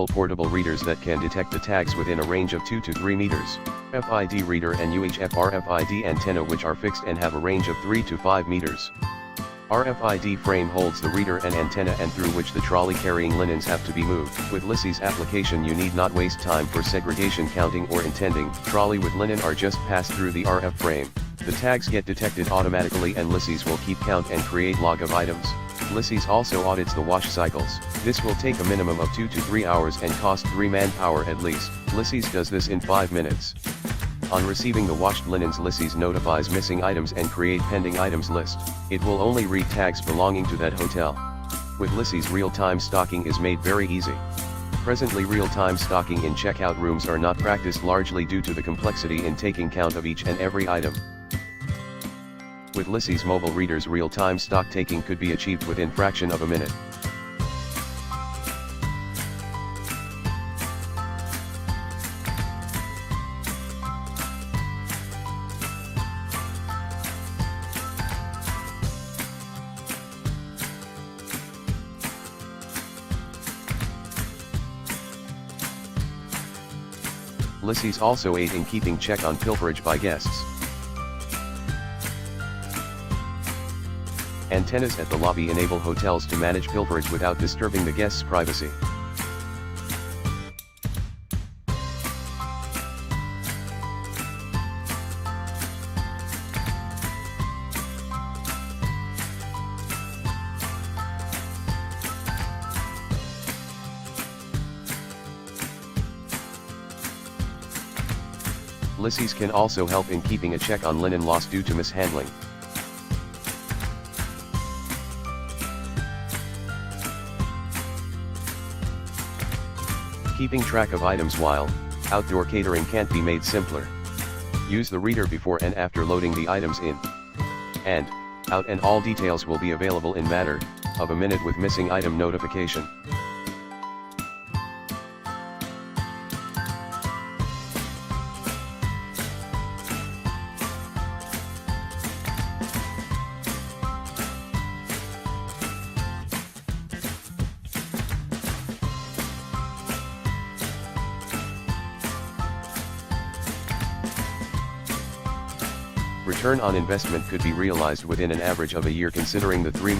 portable readers that can detect the tags within a range of 2 to 3 meters. RFID reader and UHF RFID antenna which are fixed and have a range of 3 to 5 meters. RFID frame holds the reader and antenna and through which the trolley carrying linens have to be moved. With Lissy's application you need not waste time for segregation counting or intending. Trolley with linen are just passed through the RF frame. The tags get detected automatically and Lissy's will keep count and create log of items. Lissy's also audits the wash cycles. This will take a minimum of 2 to 3 hours and cost 3 manpower at least. Lissy's does this in 5 minutes. On receiving the washed linens, Lissy's notifies missing items and create pending items list. It will only read tags belonging to that hotel. With Lissy's real-time stocking is made very easy. Presently real-time stocking in checkout rooms are not practiced largely due to the complexity in taking count of each and every item. With Lissy's mobile readers real-time stock taking could be achieved within fraction of a minute. Lissy's also aid in keeping check on pilferage by guests. Antennas at the lobby enable hotels to manage pilferage without disturbing the guests' privacy. Lissy's can also help in keeping a check on linen loss due to mishandling. Keeping track of items while outdoor catering can't be made simpler. Use the reader before and after loading the items in and out, and all details will be available in matter of a minute with missing item notification. Return on investment could be realized within an average of a year considering the 3